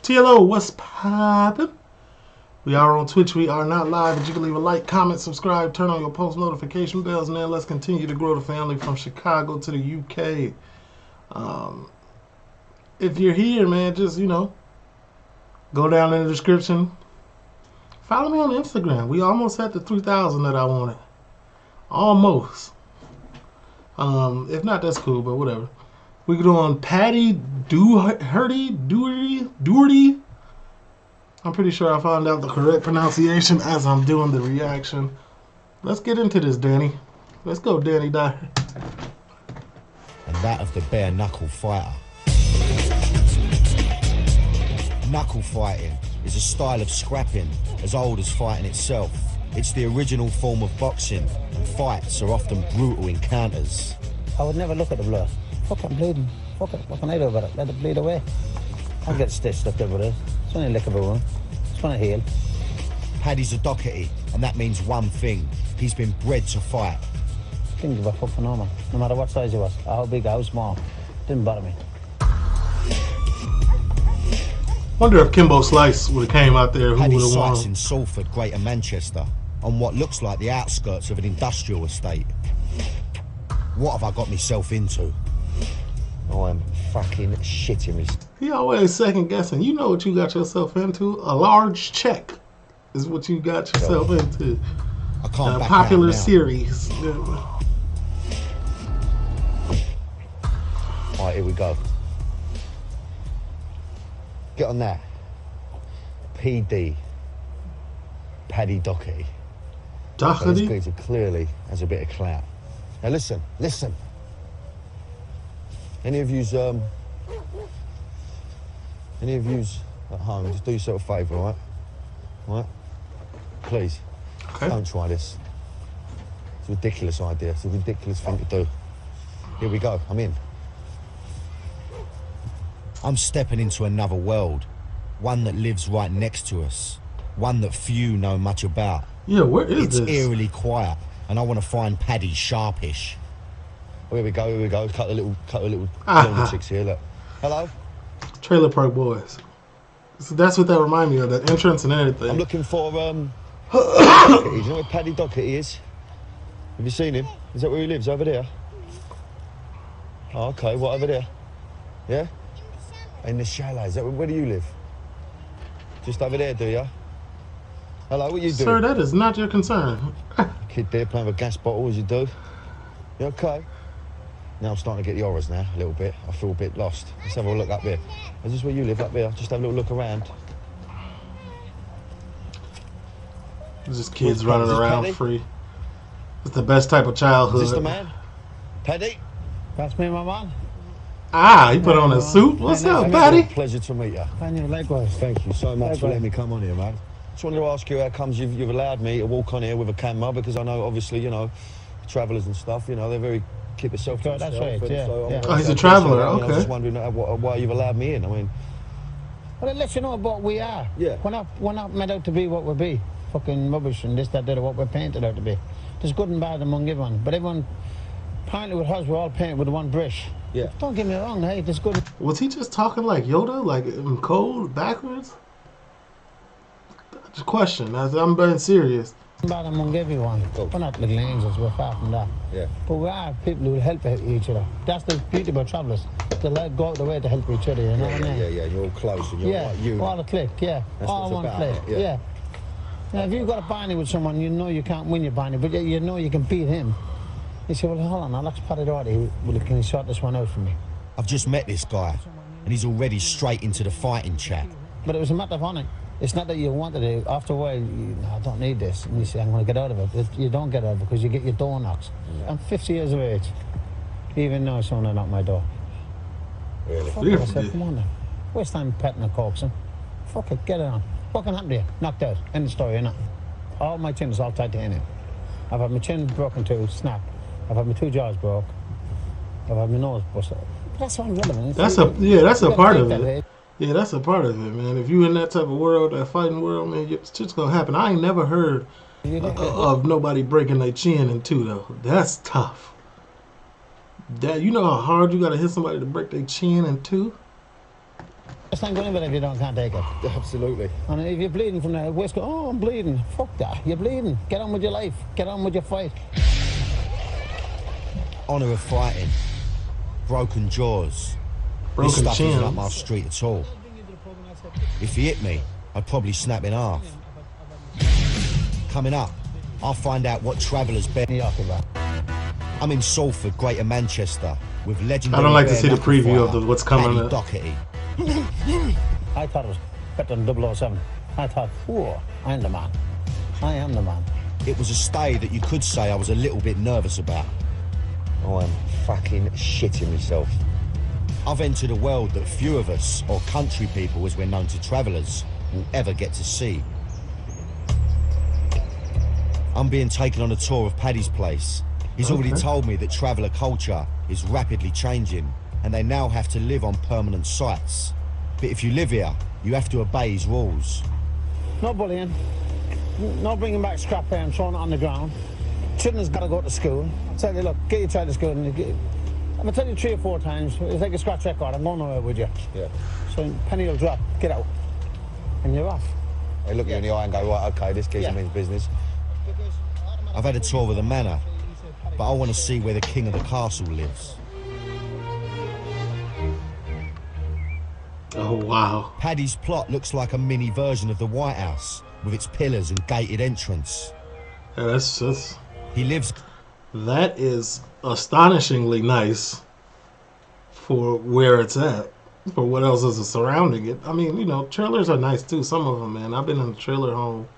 TLO, what's poppin'? We are on Twitch. We are not live, but you can leave a like, comment, subscribe, turn on your post notification bells, man. Let's continue to grow the family from Chicago to the UK. If you're here, man, just, go down in the description. Follow me on Instagram. We almost at the 3,000 that I wanted. Almost. If not, that's cool, but whatever. We can go on Paddy Doherty. I'm pretty sure I found out the correct pronunciation as I'm doing the reaction. Let's get into this, Danny. Let's go, Danny Dyer. And that of the bare knuckle fighter. Knuckle fighting is a style of scrapping as old as fighting itself. It's the original form of boxing, and fights are often brutal encounters. I would never look at the blood. Fuck, I'm bleeding. Fuck it, what can I do about it? Let it bleed away. I'll get stitched up there with it. It's only a lick of a wound. It's gonna heal. Paddy's a Doherty, and that means one thing. He's been bred to fight. Didn't give a fuck for no man. No matter what size he was, how big, how small. Didn't bother me. Wonder if Kimbo Slice would have came out there, who would Paddy's have won? sites in Salford, Greater Manchester, on what looks like the outskirts of an industrial estate. What have I got myself into? I'm fucking shitting me. He always second guessing. You know what you got yourself into? A large check is what you got yourself into. I can't A back popular out now. series. Alright, here we go. Get on that. PD. Paddy Doherty. So this Doherty? geezer clearly has a bit of clout. Now listen. Any of yous at home, just do yourself a favour, all right? All right? Please, Okay. don't try this. It's a ridiculous idea. It's a ridiculous thing to do. Here we go. I'm in. I'm stepping into another world, one that lives right next to us, one that few know much about. Yeah, where is It's this? eerily quiet, and I want to find Paddy sharpish. Oh, here we go. Cut a little lunatics here. Look. Hello. Trailer Park Boys. So that's what that remind me of, the entrance and everything. I'm looking for Doherty. Do you know where Paddy Doherty is? Have you seen him? Is that where he lives? Over there? Oh, okay. What, over there? Yeah? In the Chalet. Is that where do you live? Just over there, do you? Hello, what you doing? Sir, that is not your concern. Kid there playing with a gas bottle as you do. You okay? Now I'm starting to get the horrors now, a little bit. I feel a bit lost. Let's have a look up there. Is this where you live, up there? Just have a little look around. There's just kids Is running this around Paddy? free. It's the best type of childhood. Is this the man? Paddy? That's me, my man. Ah, he put on a suit. What's up, Paddy? Pleasure to meet you. And you likewise. Thank you so much for Likewise. letting me come on here, man. Just wanted to ask you how comes you've allowed me to walk on here with a camera, because I know, obviously, travellers and stuff, they're very keep yourself to That's themselves, right, and yeah, so yeah. Oh, he's a traveller, I was okay. just wondering why you've allowed me in. I mean, Well, it lets you know what we are. Yeah. We're not meant out to be what we be. Fucking rubbish and this, that, that, what we're painted out to be. There's good and bad among everyone. But everyone, apparently with us, we're all painted with one brush. Yeah. Don't get me wrong, hey, there's good. Was he just talking like Yoda, like in code, backwards? Just question. I'm being serious. Bad among everyone. Oh. We're not little angels, we're far from that. Yeah. But we are people who help each other. That's the beauty about travellers. They like go out the way to help each other, you know what I mean? yeah. You're all close and you're Yeah, like you. all a click, yeah. That's all what it's one about, click, yeah. Now, if you've got a barney with someone, you know you can't win your barney, but you know you can beat him. You say, well, hold on, I'll ask Paddy Doherty, can he sort this one out for me? I've just met this guy, and he's already straight into the fighting chat. But it was a matter of honour. It's not that you wanted it. After a while, I don't need this. And you say, I'm going to get out of it. You don't get out of it because you get your door knocks. Yeah. I'm 50 years of age. Even now someone knocked my door. Really? Fuck it, I said, come on then. Waste time petting and coaxing. Fuck it, get it on. What can happen to you? Knocked out. End of story, innit? All my chin is all titanium. I've had my chin broken too, snap. I've had my 2 jaws broke. I've had my nose busted. That's all relevant. That's a part of it. Yeah, that's a part of it, man. If you in that type of world, that fighting world, man, it's just gonna happen. I ain't never heard of nobody breaking their chin in two, though. That's tough. That, you know how hard you gotta hit somebody to break their chin in two? It's not going to if you can't take it. Absolutely. And if you're bleeding from the waist, go, oh, I'm bleeding. Fuck that. You're bleeding. Get on with your life. Get on with your fight. Honour of fighting. Broken jaws. Broken This stuff chins. isn't up my street at all. If he hit me, I'd probably snap in half. Coming up, I'll find out what Travellers bet. I'm in Salford, Greater Manchester, with legendary. I don't like to see the bare-knuckle preview of fighter, what's coming Paddy up. Doherty. I thought it was better than 007. I thought, whoa, I'm the man. I am the man. It was a stay that you could say I was a little bit nervous about. Oh, I'm fucking shitting myself. I've entered a world that few of us, or country people as we're known to travellers, will ever get to see. I'm being taken on a tour of Paddy's place. He's already told me that traveller culture is rapidly changing, and they now have to live on permanent sites. But if you live here, you have to obey his rules. No bullying. No bringing back scrap hair and throwing it on the ground. Children's got to go to school. Tell you, look, get your child to school. I'm going to tell you 3 or 4 times, it's like a scratch record, I'm going nowhere with you. Yeah. So penny will drop, get out. And you're off. They look you in the eye and go, right, okay, this geezer means business. I've had a tour of the manor, but I want to see where the king of the castle lives. Oh, wow. Paddy's plot looks like a mini version of the White House, with its pillars and gated entrance. Yeah, that's He lives... that is astonishingly nice for where it's at. For what else is surrounding it. I mean, you know, trailers are nice too. Some of them, man. I've been in a trailer home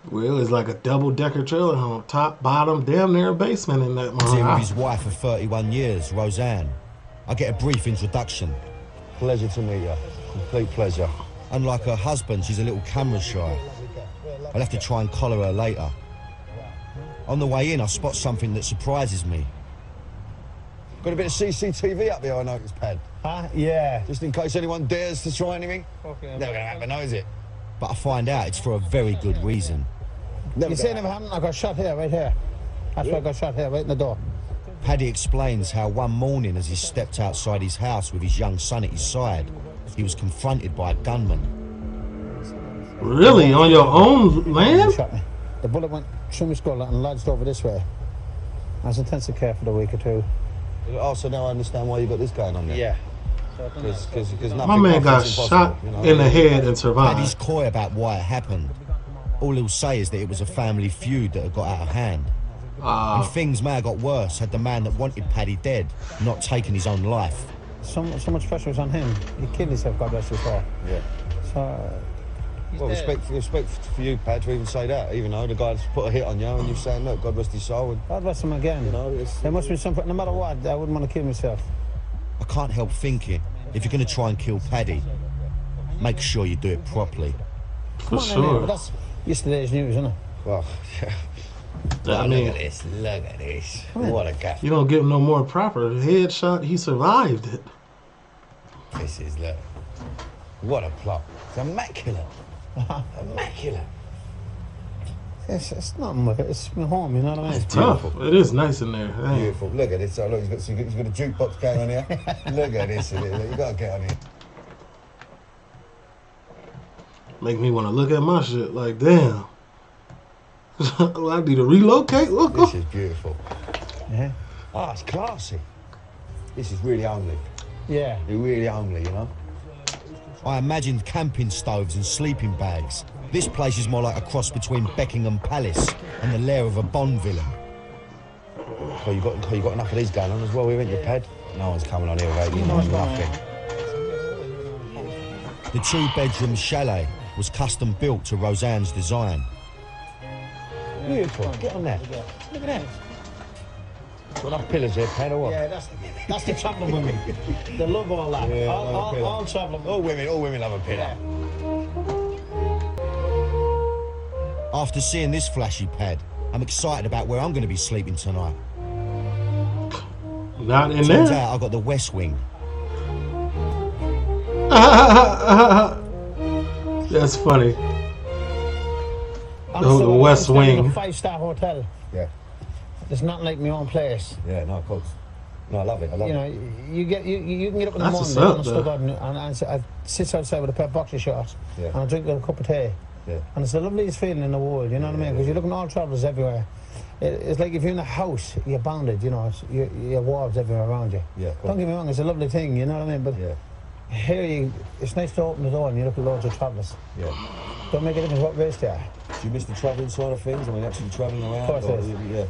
where it was like a double-decker trailer home, top, bottom, damn near a basement in that in with one. his wife for 31 years, Roseanne. I get a brief introduction. Pleasure to meet you. Complete pleasure. Unlike her husband, she's a little camera shy. I'll have to try and collar her later. On the way in, I spot something that surprises me. Got a bit of CCTV up there, I noticed, Pad. Huh? Yeah. Just in case anyone dares to try anything. Okay. Never gonna happen, no, is it? But I find out it's for a very good reason. You see, never happened. I got shot here, right here. That's where I got shot here, right in the door. Paddy explains how one morning, as he stepped outside his house with his young son at his side, he was confronted by a gunman. Really? On your own He land? shot me. The bullet went through my skull and lodged over this way. I was in intensive care for a week or 2. Oh, so now I understand why you got this going on there. Yeah. Because My man got shot in the head and Paddy's survived. coy about why it happened. All he'll say is that it was a family feud that had got out of hand. And things may have got worse had the man that wanted Paddy dead not taken his own life. So much pressure was on him. He killed himself, God rest his soul. Yeah. So, Well, respect for you, Pad, to even say that, even though the guy's put a hit on you and you're saying, look, God rest his soul. And, God rest him again. you know, There must be something, no matter what, I wouldn't want to kill myself. I can't help thinking, if you're going to try and kill Paddy, make sure you do it properly. For Come on, sure. but that's yesterday's news, isn't it? Well, yeah. I mean, look at this. What a gaff. you don't give him no more proper headshot. He survived it. This is, look. What a plot. It's immaculate. Immaculate. It's not my, it's my home, you know what I mean? It's tough. It is nice in there. Dang. Beautiful. Look at this. Oh, look, he's got a jukebox going on here. Look at this. Look, you got to get on here. Make me want to look at my shit like, damn. I need to relocate. Look. This is beautiful. Yeah. Ah, it's classy. This is really homely. Yeah. You're really homely, you know? I imagined camping stoves and sleeping bags. This place is more like a cross between Buckingham Palace and the lair of a Bond villain. Oh, you got enough of these going on as well, haven't you, Pad? No one's coming on here about you, nothing. The 2-bedroom chalet was custom built to Roseanne's design. Beautiful. Get on there. Look at that. Got enough pillars here, Pad, or what? Yeah, that's the travelling women. They love all that. Yeah, all travelling. All women love a pillar. After seeing this flashy Pad, I'm excited about where I'm going to be sleeping tonight. Not in Turns there. out I got the West Wing. That's funny. I'm The staying West in Wing. a 5-star hotel. Yeah. It's not like my own place. Yeah, no, of course. No, I love it. I love You know, you can get up in the morning and I sit outside with a pair of boxer shorts and I drink a cup of tea. Yeah. And it's the loveliest feeling in the world, you know what I mean? Because you're looking at all travellers everywhere. It's like if you're in a house, you're bounded, you know, you're walls everywhere around you. Yeah, Don't get me wrong, it's a lovely thing, you know what I mean? But here, it's nice to open the door and you look at loads of travellers. Yeah. Don't make a difference what race they are. Do you miss the travelling side of things? I mean, actually travelling around? Of course it is. Yeah.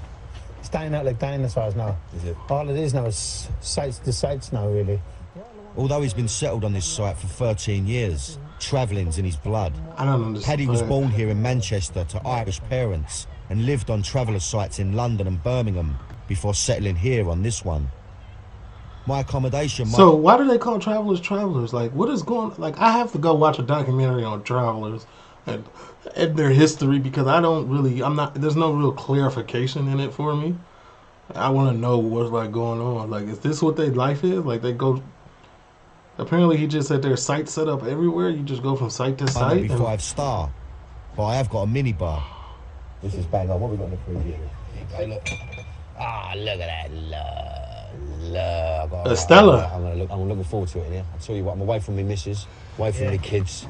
It's dying out like dinosaurs now. Is it? All it is now is sights now, really. Although he's been settled on this site for 13 years, travelling's in his blood. I don't understand. Paddy was born here in Manchester to Irish parents and lived on traveller sites in London and Birmingham before settling here on this one. My accommodation... So why do they call travelers travelers? Like, what is going... Like, I have to go watch a documentary on travelers and their history because I don't really... There's no real clarification in it for me. I want to know what's, like, going on. Like, is this what their life is? Like, they go... Apparently, he just said there's sites set up everywhere. You just go from site to site. Might be 5-star, but I have got a minibar. This is bang on. What have we got in the fridge here? Hey, look. Ah, look at that. Look. Stella. I'm looking forward to it here. I tell you what, I'm away from my missus, away from the kids.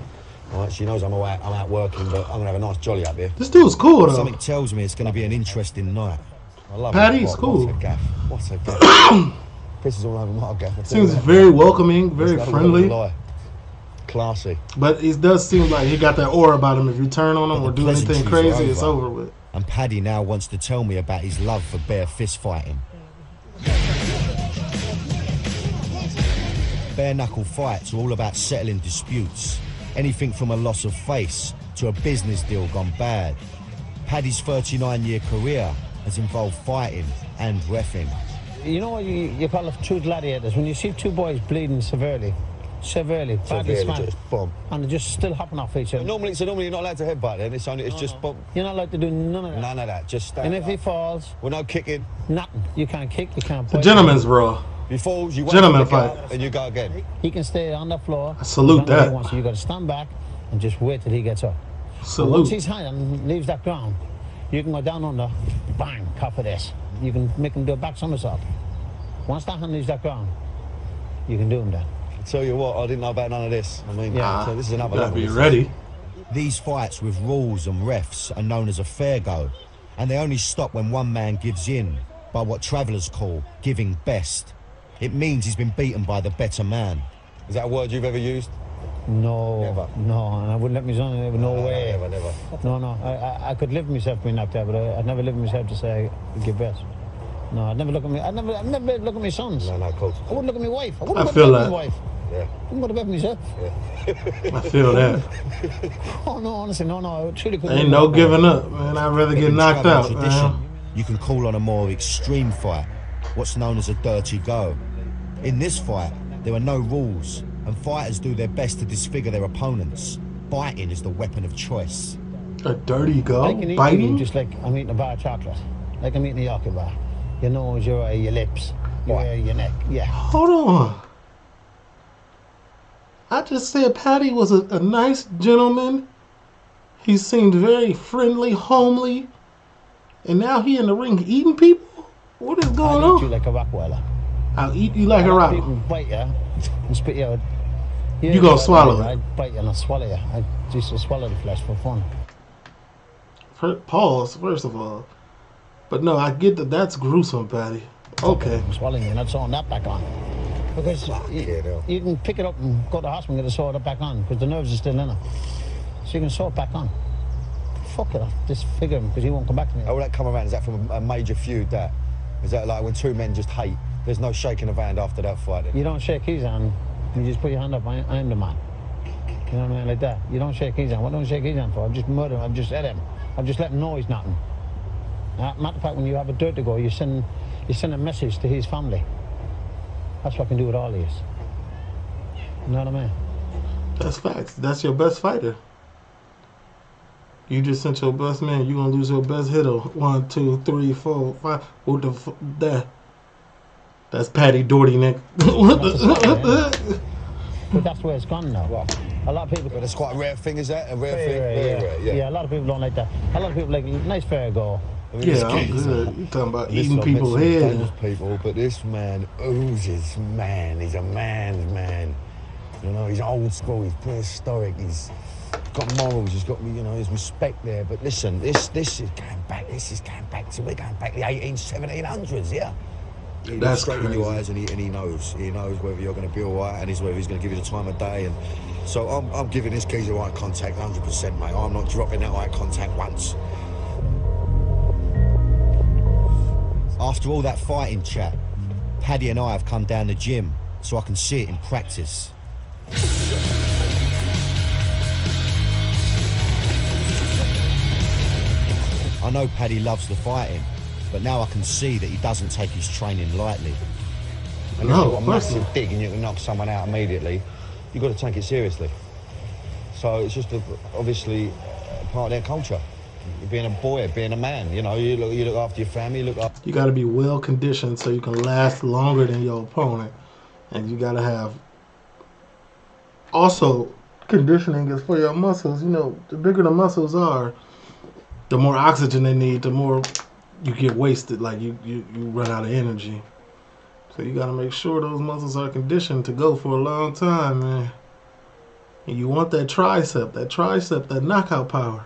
All right, she knows I'm out working, but I'm going to have a nice jolly up here. This dude's cool, though. Something tells me it's going to be an interesting night. I love Paddy's it. cool. What's a gaff? What's a gaff? Pisses all over my gaff. Seems very welcoming, very friendly. Classy. But it does seem like he got that aura about him. If you turn on him or do anything crazy, it's over with. And Paddy now wants to tell me about his love for bare fist fighting. Bare knuckle fights are all about settling disputes. Anything from a loss of face to a business deal gone bad. Paddy's 39-year career has involved fighting and reffing. You know what you call it true gladiators? When you see two boys bleeding severely, badly smashed, just boom. And they're just still hopping off each other. Normally you're not allowed to headbutt then, it's just boom. You're not allowed to do none of that. None of that, just stand And if he falls... We're not kicking. Nothing. You can't kick, you can't The punch. gentleman's brawl. He falls, you Gentleman fight. and you go again. He can stay on the floor. I salute that. So you got to stand back and just wait till he gets up. Salute. Once his hand leaves that ground, you can go down under, bang, cop of this. You can make him do a back somersault. Once that hand leaves that ground, you can do him then. I tell you what, I didn't know about none of this. I mean, so this is another Gotta level. be ready. These fights with rules and refs are known as a fair go, and they only stop when one man gives in by what travellers call giving best. It means he's been beaten by the better man. Is that a word you've ever used? No, Never. No, and I wouldn't let me son. No way. Never. No. I could live with myself being knocked out, but I'd never live with myself to say I give best. No, I'd never look at me. I'd never look at my sons. No, of course. I wouldn't look at my wife. I wouldn't I feel look at that. my wife. Yeah. I wouldn't look at myself. I feel that. Oh no, honestly, no. I truly couldn't. Ain't no giving up, man. I'd rather get knocked out, man. You can call on a more extreme fight, what's known as a dirty go. In this fight, there are no rules, and fighters do their best to disfigure their opponents. Biting is the weapon of choice. A dirty go? I can eat Biting? you just like I'm eating a bar of chocolate. Like I'm eating a Yorkie bar. Your nose, your eye, your lips, your ear, your neck. Yeah. Hold on. I just said Paddy was a nice gentleman. He seemed very friendly, homely. And now he in the ring eating people? What is going I'll eat you on? like a Rottweiler. I'll eat you like a rock. People bite you and spit you out. You gonna swallow it? I'd bite you and I'll swallow you. I used to swallow the flesh for fun. Pause, first of all. But no, I get that that's gruesome, Paddy. Okay. I'm swallowing you and I'm sewing that back on. Because you can pick it up and go to the hospital and get it sewed up back on because the nerves are still in it. So you can sew it back on. Fuck it, I'll disfigure him because he won't come back to me. How will that come around? Is that from a major feud, that? Is that like when two men just hate? There's no shaking of hand after that fight? You don't shake his hand, you just put your hand up, I'm the man. You know what I mean, like that. You don't shake his hand. What don't you shake his hand for? I've just murdered him, I've just hit him. I've just let him know he's nothing. Matter of fact, when you have a dirt to go, you send a message to his family. That's what I can do with all these. You know what I mean? That's facts. That's your best fighter. You just sent your best man. You gonna lose your best hitter. 1, 2, 3, 4, 5. What the fuck? That's Paddy Doherty, Nick. What the? But that's where it's gone now. Well, a lot of people. But it's quite a rare thing, is that? A rare thing? Very rare, yeah. A lot of people don't like that. A lot of people like nice fair go. I mean, Yeah, I'm good. You talking about eating people's heads? People, but this man oozes man. He's a man's man. You know, he's old school. He's prehistoric. He's got morals. He's got, you know, his respect there. But listen, this is going back. This is going back to, we're going back the 1700s. Yeah. He looks straight in your eyes, and he knows. He knows whether you're going to be all right, and whether he's going to give you the time of day. And so I'm giving this geezer eye contact 100%, mate. I'm not dropping that eye contact once. After all that fighting chat, Paddy and I have come down the gym so I can see it in practice. I know Paddy loves the fighting, but now I can see that he doesn't take his training lightly. And if you've got a massive dig and you can knock someone out immediately, you've got to take it seriously. So it's just obviously part of their culture. Being a boy, being a man, you know, you look after your family, You got to be well conditioned so you can last longer than your opponent, and you got to have also conditioning is for your muscles. You know, the bigger the muscles are, the more oxygen they need, the more you get wasted. Like you run out of energy. So you got to make sure those muscles are conditioned to go for a long time, man. And you want that tricep, that knockout power.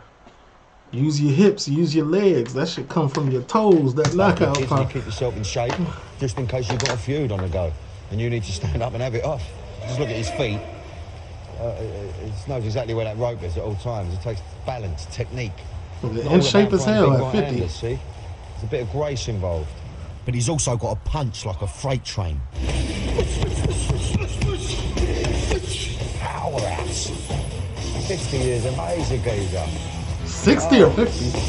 Use your hips, use your legs. That should come from your toes, that knockout power. You keep yourself in shape, just in case you've got a feud on the go, and you need to stand up and have it off. Just look at his feet. It knows exactly where that rope is at all times. It takes balance, technique. In shape as hell at 50. See? There's a bit of grace involved. But he's also got a punch like a freight train. Powerhouse. 50 years, amazing geezer. 60 or 50?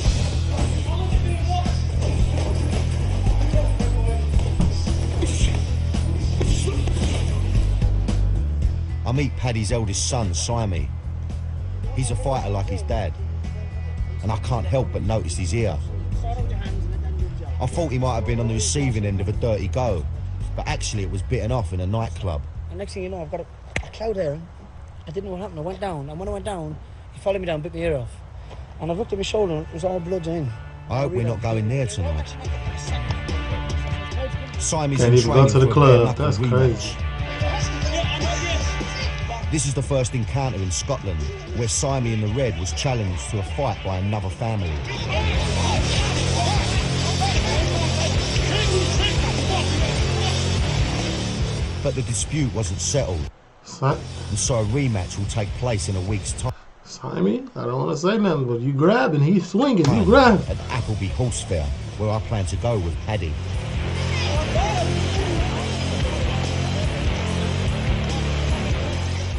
I meet Paddy's eldest son, Sami. He's a fighter like his dad. And I can't help but notice his ear. I thought he might have been on the receiving end of a dirty go, but actually it was bitten off in a nightclub. And next thing you know, I've got a cloud here. I didn't know what happened. I went down, and when I went down, he followed me down, bit my ear off. And I looked at my shoulder, and it was all blood in. I hope we're not going there tonight. Sami's Can't even go to the club. That's crazy. This is the first encounter in Scotland where Sami in the red was challenged to a fight by another family. But the dispute wasn't settled, and so a rematch will take place in a week's time. Sami, I don't want to say nothing, but you grabbing, he's swinging, you grabbing. At Appleby Horse Fair, where I plan to go with Paddy.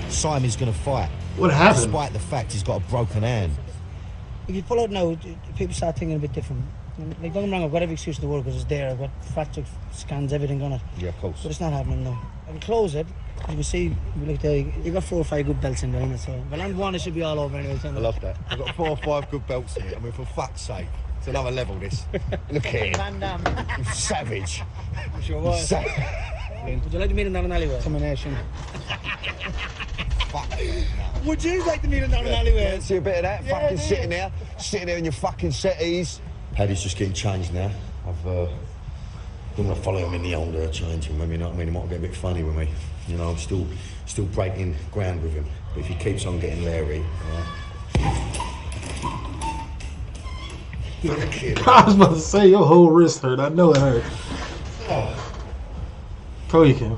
Sami's going to fight. What happened? Despite the fact he's got a broken hand. If you pull out now, people start thinking a bit different. Like, don't get me wrong, I've got every excuse in the world because it's there. I've got fracture scans, everything on it. Yeah, of course. But it's not happening now. I can close it. You can see, like, you've got 4 or 5 good belts in there, so well, I'm one, it should be all over anyway. I love that. I've got 4 or 5 good belts in it. I mean, for fuck's sake. It's another level, this. Look at him. You savage. I'm sure was. Would you like to meet him down an alleyway? Combination. Fuck. Would you like to meet him down an alleyway? Yeah, see a bit of that? Fucking sitting there in your fucking settees. Paddy's just getting changed now. I'm going to follow him in the older changing room, you know what I mean? He might get a bit funny with me. You know, I'm still breaking ground with him. But if he keeps on getting leery, I was about to say, your whole wrist hurt. I know it hurt. Throw you can.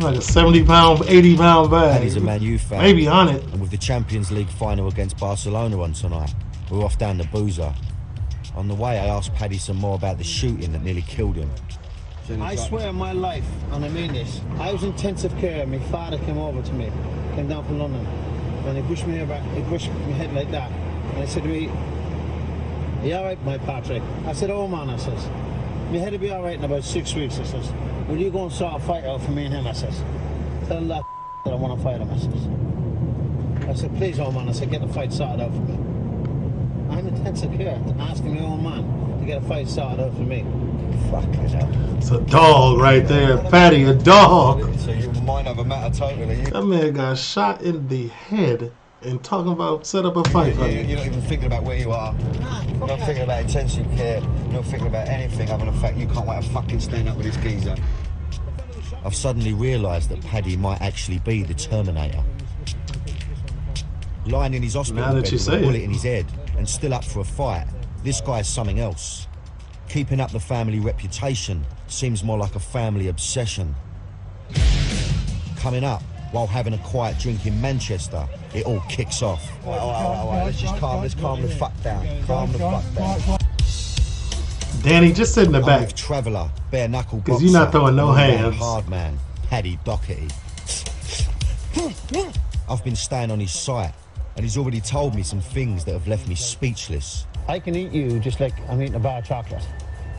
Like a 70-pound, 80-pound bag. Paddy's a Man U fan. Maybe on it. And with the Champions League final against Barcelona on tonight, we're off down the Boozer. On the way, I asked Paddy some more about the shooting that nearly killed him. I swear on my life, and I mean this, I was in intensive care. My father came over to me, came down from London, and he pushed me over, he pushed my head like that. And he said to me, "Are you all right, my Patrick?" I said, "Oh man," I says, "my head will be all right in about 6 weeks," I says. "Will you go and sort a fight out for me and him?" I says. "Tell that I want to fight him," I says. I said, "Please, old man," I said, "get the fight sorted out for me." I'm in intensive care, asking my own man to get a fight sorted out for me. Fuck it out. It's a dog right there, Paddy, a dog. So you mind over matter totally. That man got shot in the head and talking about set up a fight. You're not even thinking about where you are. You're not thinking about intensive care. You're not thinking about anything other than the fact you can't wait to fucking stand up with this geezer. I've suddenly realised that Paddy might actually be the Terminator. Lying in his hospital bed with a bullet in his head and still up for a fight, this guy's something else. Keeping up the family reputation seems more like a family obsession. Coming up, while having a quiet drink in Manchester, it all kicks off. Let's calm the fuck down. Calm the fuck down. Danny, just sit in the back. With Traveller, bare knuckle boxer, because you're not throwing no hands. Hard man, Paddy Doherty. I've been staying on his site, and he's already told me some things that have left me speechless. I can eat you just like I'm eating a bar of chocolate.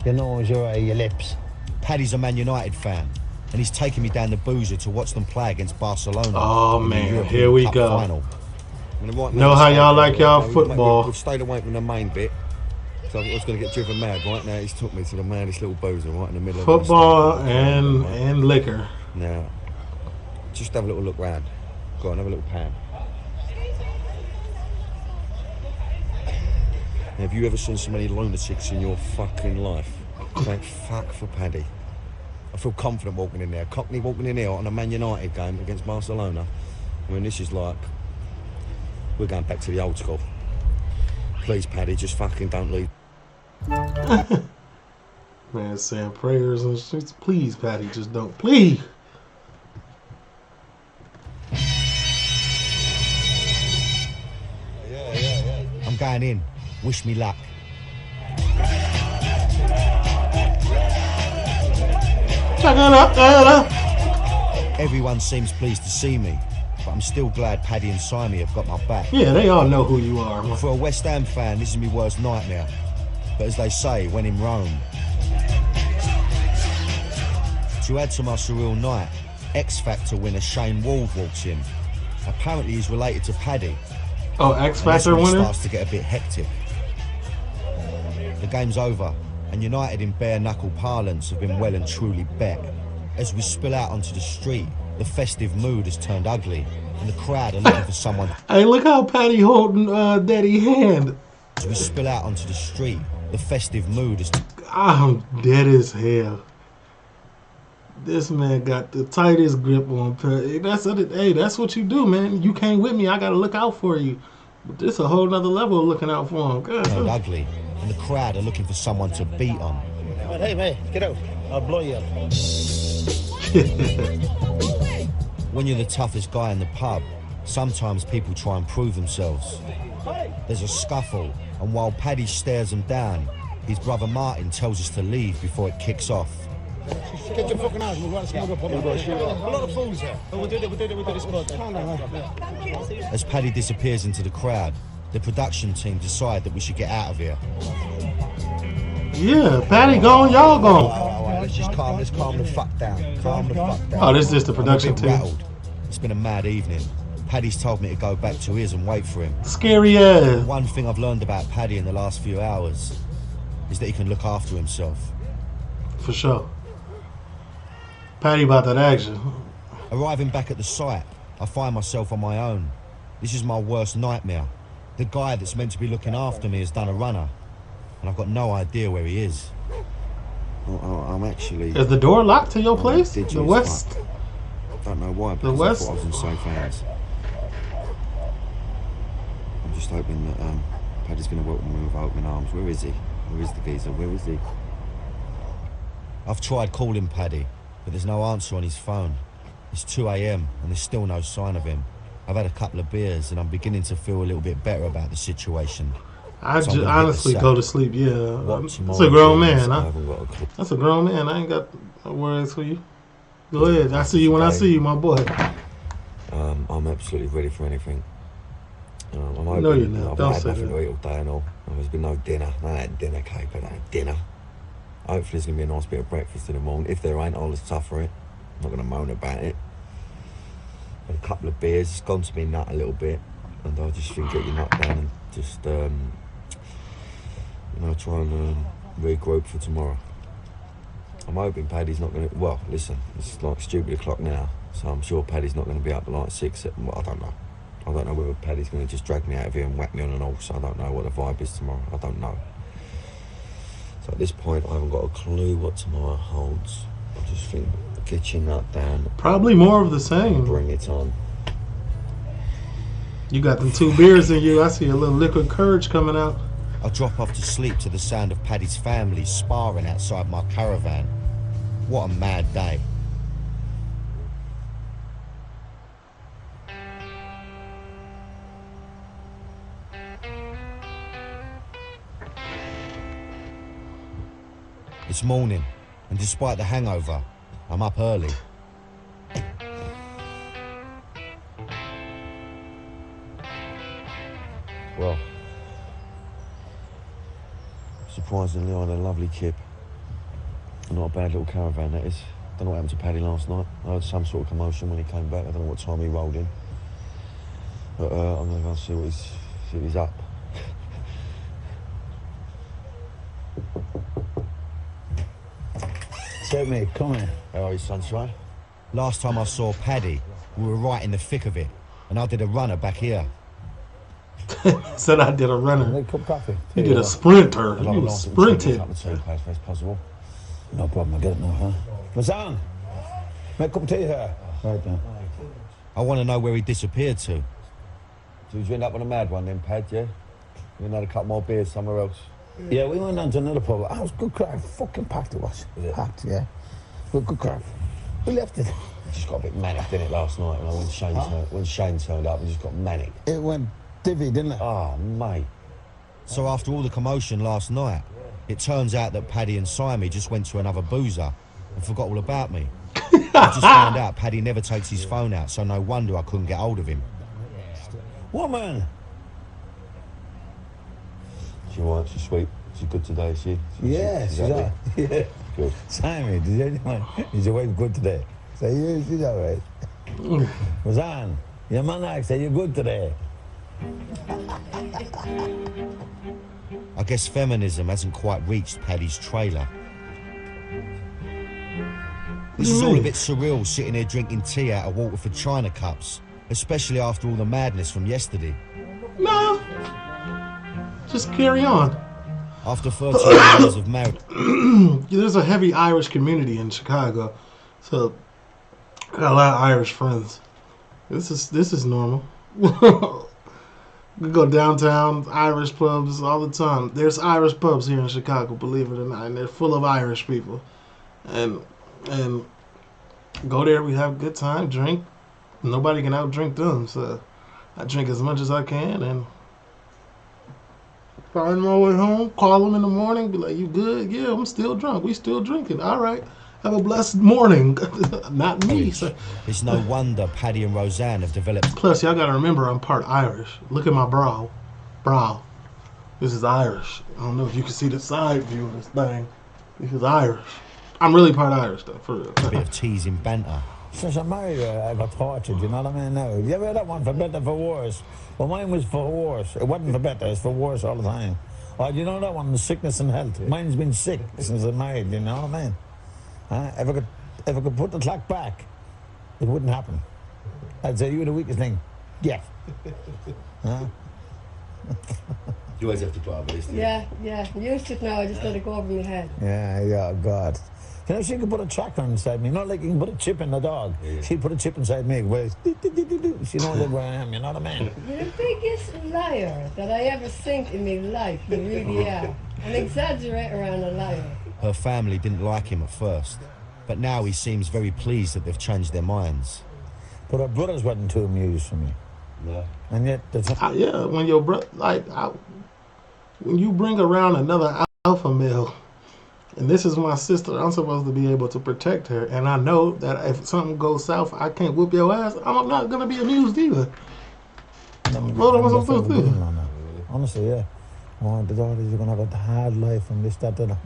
Your nose, your eye, your lips. Paddy's a Man United fan, and he's taking me down the boozer to watch them play against Barcelona. Oh man, here we go. Final. Know how y'all like y'all football. We've stayed away from the main bit, so I was going to get driven mad. Right now, he's took me to the maddest little boozer right in the middle football of and liquor. Now, just have a little look round. Go on, have a little pan. Have you ever seen so many lunatics in your fucking life? Thank fuck for Paddy. I feel confident walking in there. Cockney walking in here on a Man United game against Barcelona. I mean, this is like... We're going back to the old school. Please, Paddy, just fucking don't leave. Man, saying prayers and shit. Please, Paddy, just don't. Please! Yeah. I'm going in. Wish me luck. Everyone seems pleased to see me, but I'm still glad Paddy and Sami have got my back. Yeah, they all know who you are, man. For a West Ham fan, this is my worst nightmare. But as they say, when in Rome. To add to my surreal night, X Factor winner Shane Ward walks in. Apparently he's related to Paddy. Oh, X Factor winner? Starts to get a bit hectic. The game's over, and United in bare knuckle parlance have been well and truly bet. As we spill out onto the street, the festive mood has turned ugly, and the crowd are looking for someone. Hey, look how Paddy holding Daddy's hand. As we spill out onto the street, the festive mood is... I'm dead as hell. This man got the tightest grip on Paddy. That's what you do, man. You came with me, I gotta look out for you. But this a whole nother level of looking out for him. God. Turned ugly, and the crowd are looking for someone to beat on. Hey, mate, get out. I'll blow you up. When you're the toughest guy in the pub, sometimes people try and prove themselves. There's a scuffle, and while Paddy stares them down, his brother Martin tells us to leave before it kicks off. Get your fucking ass, we'll smoke up. A lot of fools here. We'll do this spot. As Paddy disappears into the crowd, the production team decide that we should get out of here. Yeah, Paddy gone, y'all gone. Let's just calm the fuck down. Calm the fuck down. Oh, this is the production team. Rattled. It's been a mad evening. Paddy's told me to go back to his and wait for him. Scary ass. One thing I've learned about Paddy in the last few hours is that he can look after himself. For sure. Paddy about that action. Arriving back at the site, I find myself on my own. This is my worst nightmare. The guy that's meant to be looking after me has done a runner, and I've got no idea where he is. I'm actually... Is the door locked to your place? The west? I don't know why, but the west? I thought I was in safe hands. I'm just hoping that Paddy's going to welcome me with open arms. Where is he? Where is the geezer? Where is he? I've tried calling Paddy, but there's no answer on his phone. It's 2 AM and there's still no sign of him. I've had a couple of beers and I'm beginning to feel a little bit better about the situation. I just honestly go to sleep, yeah. That's a grown man, huh? That's a grown man. I ain't got no worries for you. Go ahead. I see you when I see you, my boy. I'm absolutely ready for anything. I'm hoping, no, you're not. Don't say nothing to eat all day and all. There's been no dinner. I had dinner, Kate, but I had dinner. Hopefully there's going to be a nice bit of breakfast in the morning. If there ain't, I'll just suffer it. I'm not going to moan about it. Had a couple of beers. It's gone to me nut a little bit. And I just think get your nut down and just, you know, try and regroup for tomorrow. I'm hoping Paddy's not going to... Well, listen, it's like stupid o'clock now. So I'm sure Paddy's not going to be up at like 6, 7... Well, I don't know. I don't know whether Paddy's going to just drag me out of here and whack me on an horse. I don't know what the vibe is tomorrow. I don't know. So at this point, I haven't got a clue what tomorrow holds. I just think, get your nut down. Probably more of the same. Bring it on. You got them 2 beers in you. I see a little liquid courage coming out. I drop off to sleep to the sound of Paddy's family sparring outside my caravan. What a mad day. It's morning, and despite the hangover, I'm up early. Well, surprisingly, I had a lovely kip. Not a bad little caravan, that is. Don't know what happened to Paddy last night. I heard some sort of commotion when he came back. I don't know what time he rolled in. But I'm going to go and see what he's up. Say me, come here. How are you, sunshine? Last time I saw Paddy, we were right in the thick of it, and I did a runner back here. Said I did a runner. Make a cup of coffee. You did a sprinter. I'd like You a nice sprinted. cup of tea, if that's possible. No problem, I'll get it now, huh? Mazan, make a cup of tea here. Right now. I want to know where he disappeared to. So did you end up on a mad one then, Pad, yeah? You had a couple more beers somewhere else? Yeah, we went down to another pub. I was good crack. Fucking packed it was. Was it? Packed, yeah. But good crack. We left it. Just got a bit manic, didn't it, last night? When Shane turned up, we just got manic. It went divvy, didn't it? Oh, mate. So after all the commotion last night, it turns out that Paddy and Sami just went to another boozer and forgot all about me. I just found out Paddy never takes his phone out, so no wonder I couldn't get hold of him. Woman! She all right, she's sweet. She's good today, is she? Yeah, she's all right. Yeah. Good. Simon, is your wife good today? Say, yeah, she's all right. Mazan, your man asked, say you're good today. I guess feminism hasn't quite reached Paddy's trailer. This is all a bit surreal, sitting here drinking tea out of Waterford China cups, especially after all the madness from yesterday. No. Just carry on. After 13 years of marriage... There's a heavy Irish community in Chicago, so I got a lot of Irish friends. This is normal. We go downtown, Irish pubs all the time. There's Irish pubs here in Chicago, believe it or not, and they're full of Irish people. And go there, we have a good time, drink. Nobody can outdrink them, so I drink as much as I can and find my way home, call them in the morning, be like, you good? Yeah, I'm still drunk. We still drinking. All right. Have a blessed morning. Not me. So. It's no wonder Paddy and Roseanne have developed... Plus, y'all got to remember I'm part Irish. Look at my brow. This is Irish. I don't know if you can see the side view of this thing. This is Irish. I'm really part Irish, though, for real. a bit of teasing banter. Since I'm married, I got tortured, you know what I mean? Now, you ever heard that one, for better, for worse? Well, mine was for worse. It wasn't for better, it's for worse all the time. Oh, you know that one, the sickness and health? Mine's been sick since I'm married, you know what I mean? If I could put the clock back, it wouldn't happen. I'd say you're the weakest thing. Yeah. Huh? You always have to put up with this, Yeah. I'm used to it now, I just let it go over my head. Yeah, God. You know, she could put a tracker inside me, not like you can put a chip in the dog. Yeah. She'd put a chip inside me, where she knows where I am, you know what I mean? You're the biggest liar that I ever seen in my life, you really are. An exaggerator and a liar. Her family didn't like him at first, but now he seems very pleased that they've changed their minds. But her brothers wasn't too amused for me. Yeah. And yet, yeah, when your brother, when you bring around another alpha male, and this is my sister, I'm supposed to be able to protect her, and I know that if something goes south, I can't whoop your ass. I'm not gonna be amused either. What am I supposed to do? Honestly, yeah. Oh, the daughters are gonna have a hard life and this, that, that.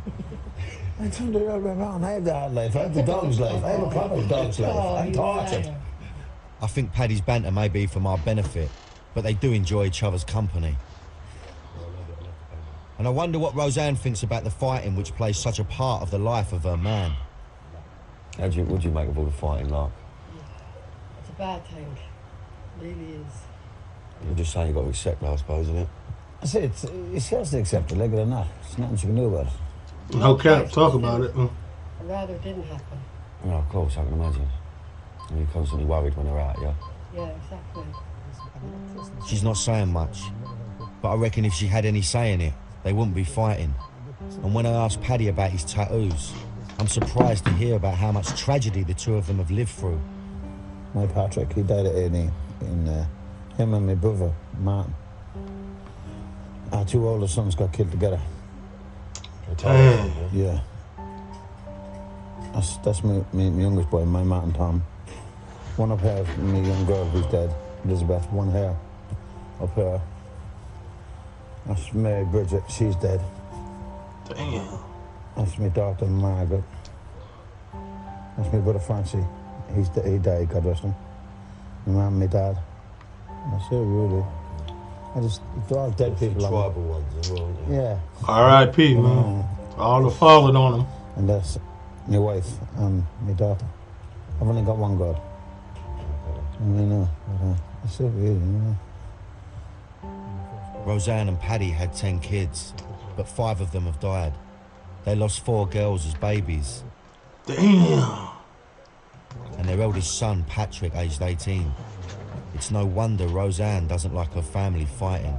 I turned the other way around. I have the hard life. I have the dog's life. I have a proper dog's life. I'm tortured. I think Paddy's banter may be for my benefit, but they do enjoy each other's company. And I wonder what Roseanne thinks about the fighting, which plays such a part of the life of her man. What do you make of all the fighting, like? It's a bad thing. It really is. You're just saying you've got to accept it, I suppose, isn't it? I say she has to accept it, like it or not. There's nothing she can do about it. No cap, talk about it. I'd rather it didn't happen. Yeah, of course, I can imagine. And you're constantly worried when they're out, yeah? Yeah, exactly. She's not saying much, but I reckon if she had any say in it, they wouldn't be fighting. And when I asked Paddy about his tattoos, I'm surprised to hear about how much tragedy the two of them have lived through. My Patrick, he died at A&E. Him and my brother, Martin. Our two older sons got killed together. Damn. Yeah. That's my youngest boy, my Martin Tom. One up here, my young girl who's dead, Elizabeth. One here, up here. That's Mary Bridget, she's dead. Damn. That's my daughter, Margaret. That's my brother, Francie. He died, God rest him. My mum and my dad. That's it, really. They're all dead people. Tribal ones as well, aren't they? Yeah. R.I.P., man. All the falling on them. And that's my wife and my daughter. I've only got one God. That's it, really, Roseanne and Paddy had 10 kids, but 5 of them have died. They lost 4 girls as babies. Damn. And their eldest son, Patrick, aged 18. It's no wonder Roseanne doesn't like her family fighting.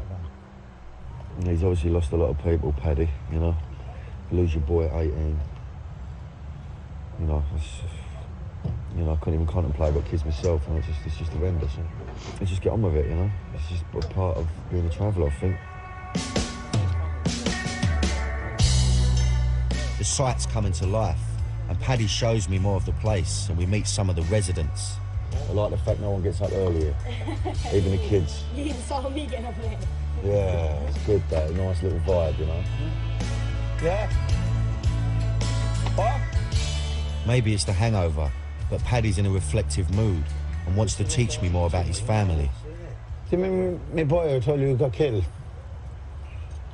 And he's obviously lost a lot of people, Paddy, you know. You lose your boy at 18. You know, I couldn't even contemplate about kids myself, and it's just horrendous. Let's just get on with it, you know. It's just a part of being a traveller, I think. The site's coming to life, and Paddy shows me more of the place, and we meet some of the residents. I like the fact no one gets up earlier, even the kids. You saw me getting up there. Yeah, it's good, that. Nice little vibe, you know. Yeah. What? Maybe it's the hangover, but Paddy's in a reflective mood and wants to teach me more about his family. Do you remember my boy who told you he got killed?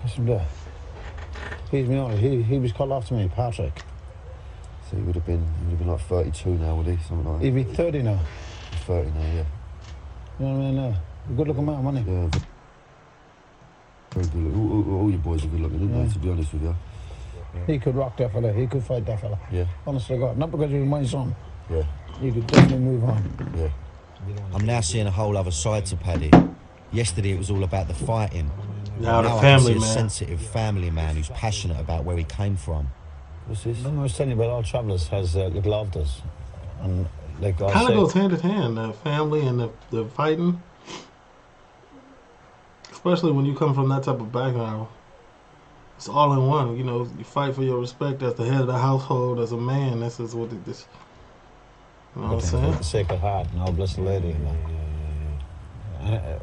He's me on. He was called after me, Patrick. So he would have been like 32 now, would he? Something like that. He'd be 30 now. 30 now, yeah. You know what I mean? A good-looking man, wasn't he? Yeah. Very good looking. All your boys are good looking, aren't they, to be honest with you? He could rock that fella. He could fight that fella. Yeah. Honestly, God. Not because he was my son. Yeah. He could definitely move on. Yeah. I'm now seeing a whole other side to Paddy. Yesterday it was all about the fighting. Now the I can family, see a man. sensitive family man who's passionate about where he came from. What's this? I was telling you about all travellers has little altars. And like I Kind of say, goes hand in hand, the family and the fighting. Especially when you come from that type of background. It's all in one, you know. You fight for your respect as the head of the household, as a man. This is what this. You know what I'm saying? the Sacred Heart and all Blessed Lady. You know.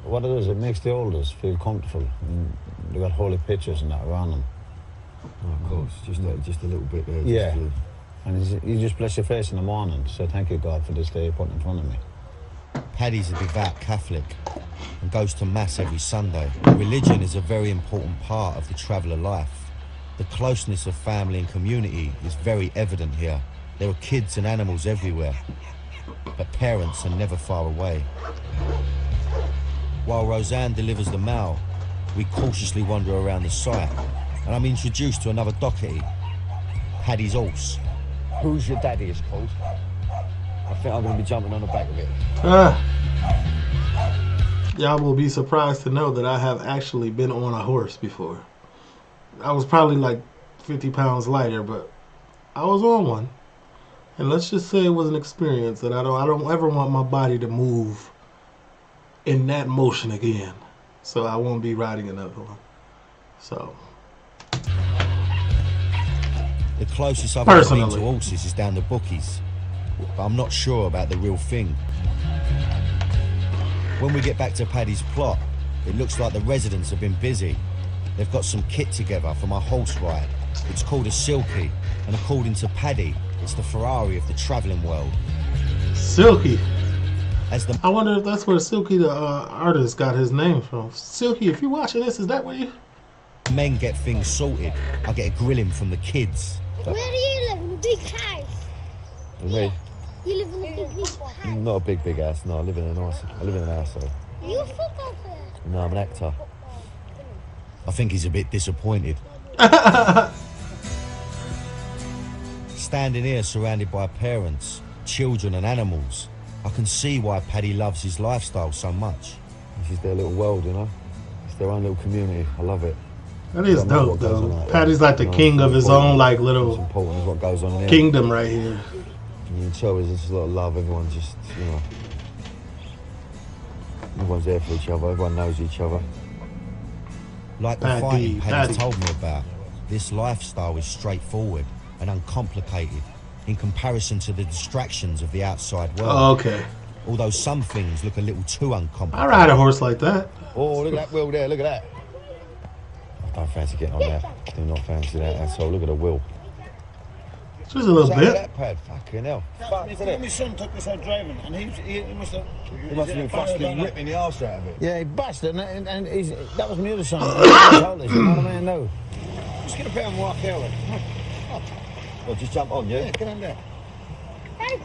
What it is, it makes the elders feel comfortable. And they got holy pictures and that around them. Oh, of course, just a little bit there. Yeah. Just, And you just bless your face in the morning to say thank you, God, for this day you put in front of me. Paddy's a devout Catholic and goes to Mass every Sunday. Religion is a very important part of the traveller life. The closeness of family and community is very evident here. There are kids and animals everywhere, but parents are never far away. While Roseanne delivers the mail, we cautiously wander around the site, and I'm introduced to another dockety, Paddy's horse. Who's your daddy, it's called? I think I'm going to be jumping on the back of it. Y'all will be surprised to know that I have actually been on a horse before. I was probably like 50 pounds lighter, but I was on one. And let's just say it was an experience that I don't ever want my body to move in that motion again. So I won't be riding another one. So The closest I've ever been to Personally. horses is down the bookies, but I'm not sure about the real thing. When we get back to Paddy's plot, it looks like the residents have been busy. They've got some kit together for my horse ride. It's called a Silky, and according to Paddy, it's the Ferrari of the travelling world. Silky. As the I wonder if that's where Silky the artist got his name from. Silky, if you're watching this, is that where you... men get things sorted, I get a grilling from the kids. Where do you live? In a big house? And me? You live in a big house? Not a big house, no. I live in a house, though. Are you a football player? No, I'm an actor. I think he's a bit disappointed. Standing here surrounded by parents, children and animals, I can see why Paddy loves his lifestyle so much. This is their little world, you know? It's their own little community. I love it. That is dope, though. Paddy's like the king of his own, like, little important is what goes on in here. kingdom right here. You can tell there's just a lot of love. Everyone's just, you know, everyone's there for each other. Everyone knows each other. Like the fighting Paddy's told me about, this lifestyle is straightforward and uncomplicated in comparison to the distractions of the outside world. Oh, okay. Although some things look a little too uncomplicated. I ride a horse like that. Oh, look at that wheel there. Look at that. I don't fancy getting on that. I do not fancy that at all. Look at the wheel. Just a little bit. That pad, fucking hell. My son took this out driving, and he must have... He must have been fucking ripping the arse out of it. Yeah, he busted, and that was my other son. You know what I mean? No. Just get up here and walk out. Well, just jump on, yeah? Yeah, get on there.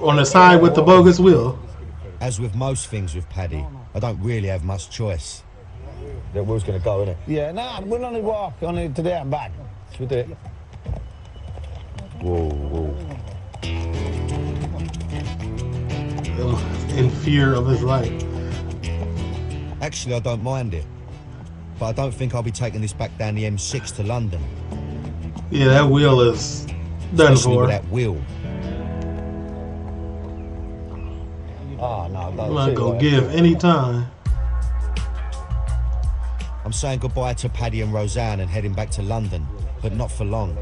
On the side with the bogus wheel. As with most things with Paddy, I don't really have much choice. That wheel's going to go, innit? Yeah, no, we'll only walk only to there and back. Should we do it? Whoa, whoa. In fear of his life. Actually, I don't mind it. But I don't think I'll be taking this back down the M6 to London. Yeah, that wheel is done Especially for. with that wheel. Oh, no, I'm not going to give any time. I'm saying goodbye to Paddy and Roseanne and heading back to London, but not for long.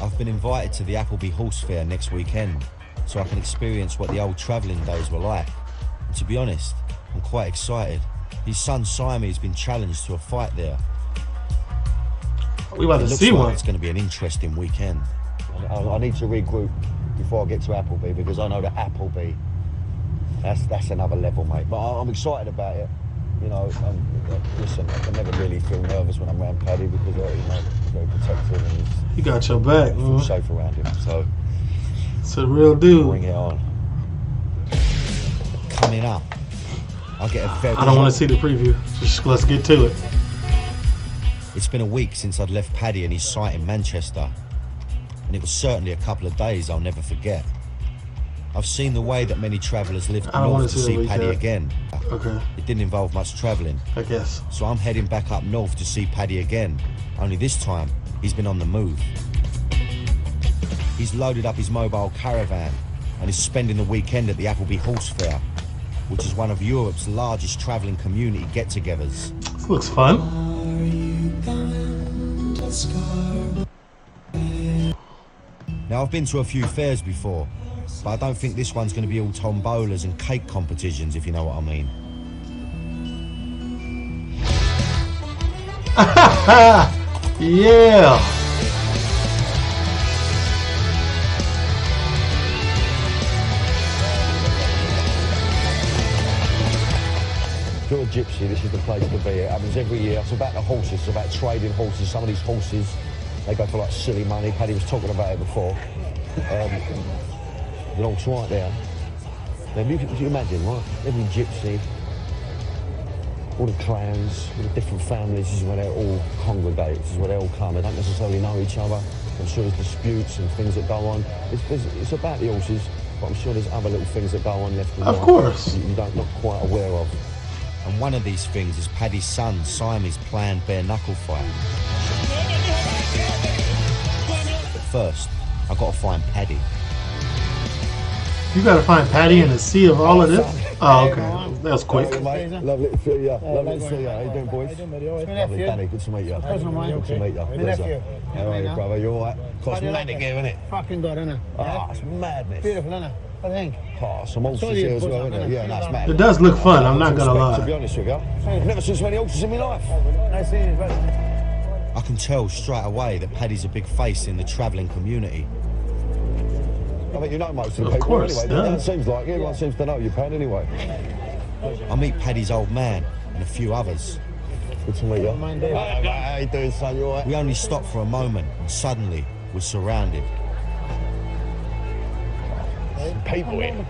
I've been invited to the Appleby Horse Fair next weekend, so I can experience what the old travelling days were like. And to be honest, I'm quite excited. His son Sami has been challenged to a fight there. We about to see one. It's going to be an interesting weekend. I need to regroup before I get to Appleby, because I know that Appleby, that's another level, mate. But I'm excited about it. You know, listen, I can never really feel nervous when I'm around Paddy because, you know, he's very protective and He got your back, I feel safe around him. So it's a real dude. Bring it on. Coming up, I'll get a very... I don't want to see the preview. Just let's get to it. It's been a week since I'd left Paddy and his site in Manchester, and it was certainly a couple of days I'll never forget. I've seen the way that many travellers live north to see Paddy again. Okay. It didn't involve much travelling. I guess. So I'm heading back up north to see Paddy again. Only this time, he's been on the move. He's loaded up his mobile caravan and is spending the weekend at the Appleby Horse Fair, which is one of Europe's largest travelling community get-togethers. This looks fun. Now, I've been to a few fairs before, but I don't think this one's going to be all tombolas and cake competitions, if you know what I mean. Yeah. If you're a gypsy, this is the place to be. It happens every year. It's about the horses, it's about trading horses. Some of these horses, they go for like silly money. Paddy was talking about it before. The horse right there. Now, you can imagine, right? Every gypsy, all the clans, all the different families, this is where they all congregate, this is where they all come. They don't necessarily know each other. I'm sure there's disputes and things that go on. It's about the horses, but I'm sure there's other little things that go on left and right. Of course. You're not quite aware of. And one of these things is Paddy's son, Sami's planned bare knuckle fight. But first, I've got to find Paddy. You gotta find Paddy in the sea of all of this? Oh, okay. That was quick. Lovely to see you. Lovely to see you. How you doing, boys? Lovely, Danny. Good to meet you. Good to meet you. Pleasure. How are you, brother? You all right? Cosmetic here, isn't it? Fucking good, isn't it? Ah, it's madness. Beautiful, isn't it? I think. Oh, some horses here as well, isn't it? Yeah, that's mad. It does look fun, I'm not gonna lie. To be honest with you, I've never seen so many horses in my life. Nice seeing you, brother. I can tell straight away that Paddy's a big face in the travelling community. I think you know most of the people course, anyway. yeah. It seems like everyone seems to know you, Pad, anyway. I meet Paddy's old man and a few others. Good to meet you. How you doing, son? You all right? We only stopped for a moment and suddenly we're surrounded. People in.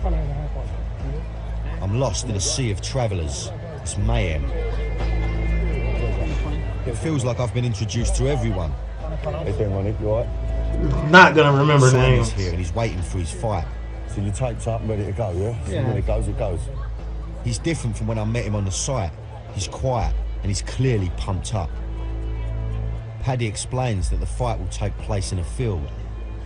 I'm lost in a sea of travellers. It's mayhem. It feels like I've been introduced to everyone. How you doing, Ronnie? You alright? Not gonna remember Simon's names. here and he's waiting for his fight. So you taped up and ready to go, yeah? So when it goes, it goes. He's different from when I met him on the site. He's quiet and he's clearly pumped up. Paddy explains that the fight will take place in a field.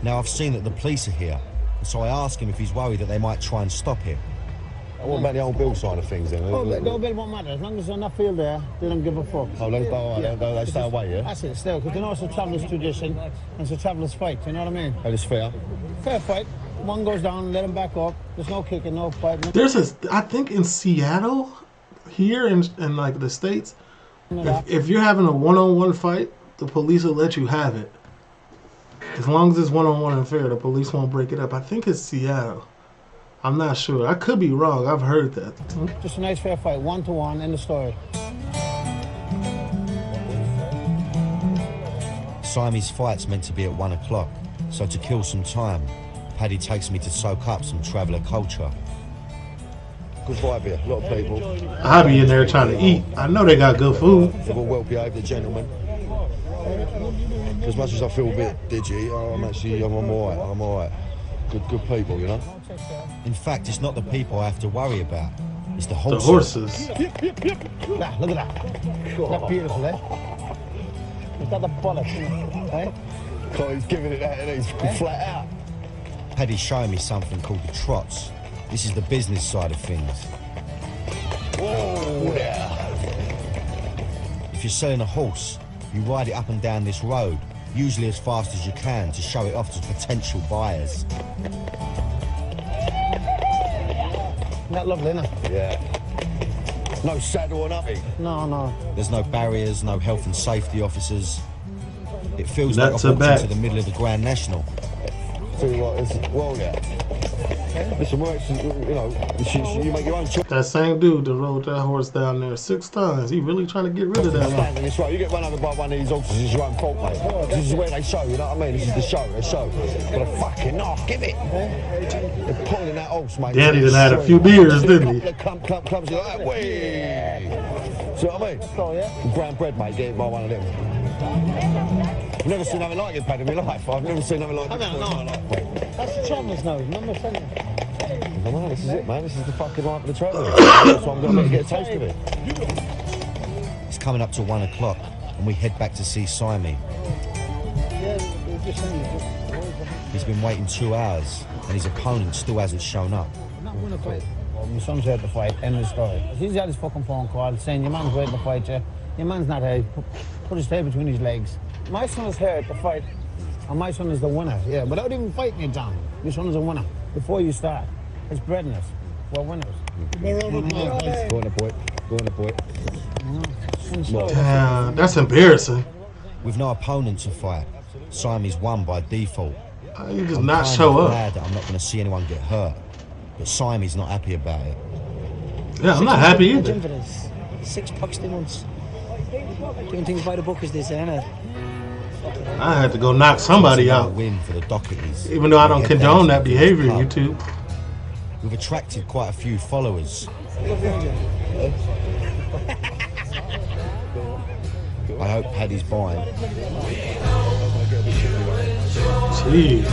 Now I've seen that the police are here, and so I ask him if he's worried that they might try and stop him. What about the old Bill side of things then? Oh, the bill won't matter. As long as they're not field there, they don't give a fuck. Oh, they stay away, yeah? That's it, still, because they know it's a traveller's tradition, and it's a traveller's fight, you know what I mean? That is fair. Fair fight. One goes down, let him back up. There's no kicking, no fighting. There's I think in Seattle, here in like the States, if you're having a one-on-one fight, the police will let you have it. As long as it's one-on-one and fair, the police won't break it up. I think it's Seattle. I'm not sure. I could be wrong. I've heard that. Just a nice fair fight, 1-to-1, end of story. Sami's fight's meant to be at 1 o'clock, so to kill some time, Paddy takes me to soak up some traveller culture. Good vibe here, a lot of people. I'll be in there trying to eat. I know they got good food. They're all well behaved, the gentlemen. As much as I feel a bit digi, I'm alright. Good people, you know? In fact, it's not the people I have to worry about. It's the The horses. horses. Nah, look at that. That's beautiful, eh? He's got the bollocks, eh? God, he's giving it that and he's flat out. Paddy's showing me something called the trots. This is the business side of things. Whoa, yeah. If you're selling a horse, you ride it up and down this road, usually as fast as you can, to show it off to potential buyers. Isn't that lovely, isn't it? Yeah. No saddle or nothing. No. There's no barriers, no health and safety officers. It feels Not like so I've walked bad. into the middle of the Grand National. Tell you what, well, yeah. Listen, we're actually, you know, you make your own choice. That same dude that rode that horse down there 6 times. He really trying to get rid of that one. That's right, you get run over by one of these horses, it's your own fault, mate. This is where they show, you know what I mean? This is the show, they show. But a fucking off, give it. They're pulling that horse, mate. Danny done had a few beers, didn't he? Clumps, you're like, way. See what I mean? Oh, yeah? Brown bread, mate, get it by one of them. I've never seen nothing like it, Paddy, in my life. I've never seen nothing like it before in my life. That's the travellers now, remember? Come on, this is it, man. This is the fucking life of the traveller. That's why I'm going to get a taste of it. It's coming up to 1 o'clock, and we head back to see Sami. He's been waiting 2 hours, and his opponent still hasn't shown up. Not win a fight. Well, my son's here to fight, end of the story. He's had his fucking phone call saying, your man's waiting to fight you. Your man's not here. Put his tail between his legs. My son is here to fight, and my son is the winner. Yeah, without even fighting you, John. Your son is a winner. Before you start, it's bredness. We're winners. Go on, boy. That's embarrassing. With no opponent to fight, Sami's won by default. You just I'm not kind show of up. glad that I'm not going to see anyone get hurt, but Sami's not happy about it. Yeah, I'm not happy Gym either. for this. 6 bucks a month. Doing things by the book is this, ain't it? I had to go knock somebody It's another out. win for the Dohertys. Even though I don't We head condone down that to the behavior, pub. YouTube. We've attracted quite a few followers. I hope Paddy's buying. Jeez.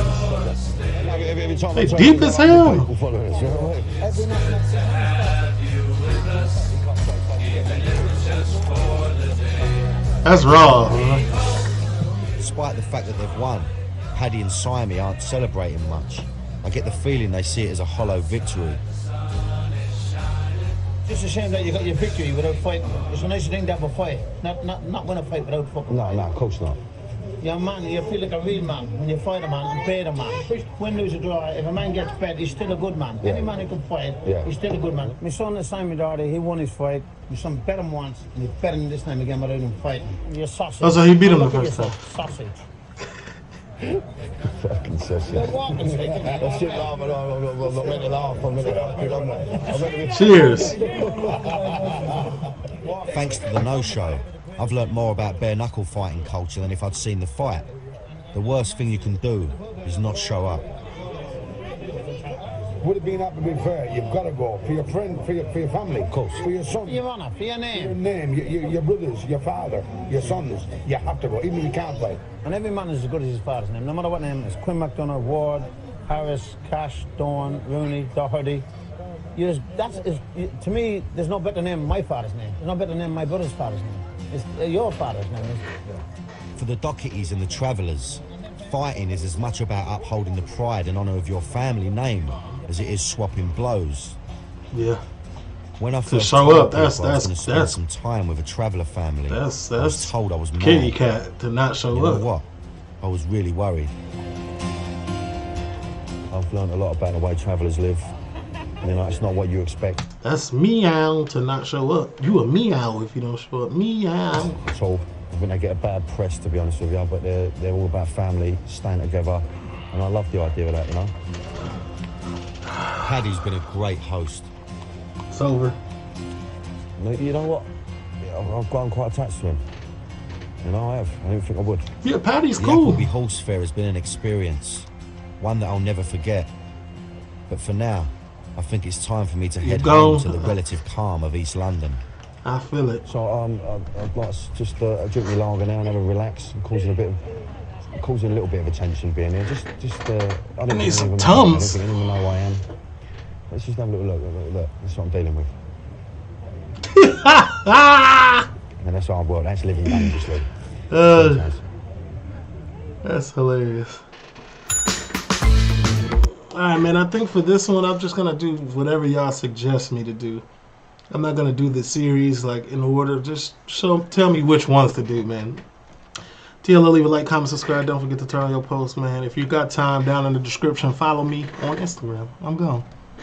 Every time They I turn deep around, as hell. people follow us, you know what I mean? That's raw. Huh? Despite the fact that they've won, Paddy and Sami aren't celebrating much. I get the feeling they see it as a hollow victory. Just a shame that you got your victory without fighting. It's a nice thing to have a fight. Not win a fight without fucking No, of course not. You're a man, you feel like a real man when you fight a man and pay the man. Win, lose, or draw, if a man gets bet, he's still a good man. Yeah. Any man who can fight, he's still a good man. My son is Sami Doherty, he won his fight. My son bet him once, and he bet him this time again without him fighting. You're sausage. Oh, so he beat him the Look at first time. yourself, Sausage. Fucking session. They're walking, like, That's it, laugh. I'm not meant to laugh. I'm meant to Cheers. Thanks to the no-show, I've learnt more about bare knuckle fighting culture than if I'd seen the fight. The worst thing you can do is not show up. Would it be an Appleby Fair? You've got to go for your friend, for your family, of course, for your son, For your honour, for your name. your name, your brothers, your father, your sons. You have to go, even if you can't play. And every man is as good as his father's name, no matter what name it is. Quinn McDonough, Ward, Harris, Cash, Dawn, Rooney, Doherty. To me, there's no better name than my father's name. There's no better name than my brother's father's name. It's your father's name. For the Dohertys and the Travellers, fighting is as much about upholding the pride and honour of your family name as it is swapping blows. Yeah. When I first show told up, people I was that's going to spend some time with a Traveller family, I was that's told I was mad. kitty cat to not show You up. know what? I was really worried. I've learned a lot about the way travellers live. You know, it's not what you expect That's meow to not show up. You a meow if you don't show up. Meow. at all. I think they get a bad press, to be honest with you, but they're all about family, staying together, and I love the idea of that, you know. Paddy's been a great host. It's over. You know what? I've gotten quite attached to him. You know, I have. I didn't think I would. Yeah, Paddy's The cool. Appleby Horse Fair has been an experience, one that I'll never forget. But for now, I think it's time for me to head home to the relative calm of East London. I feel it. So I'd like to just drink me lager now and have a relax. I'm causing a little bit of attention being here. I don't need some even Tums. I don't even know who I am. Let's just have a little look. That's what I'm dealing with. And that's hard work. That's living dangerously. That's hilarious. Alright, man, I think for this one, I'm just going to do whatever y'all suggest me to do. I'm not going to do the series, like, in order. Just tell me which ones to do, man. TLL, leave a like, comment, subscribe. Don't forget to turn on your posts, man. If you got time, down in the description, follow me on Instagram. I'm gone.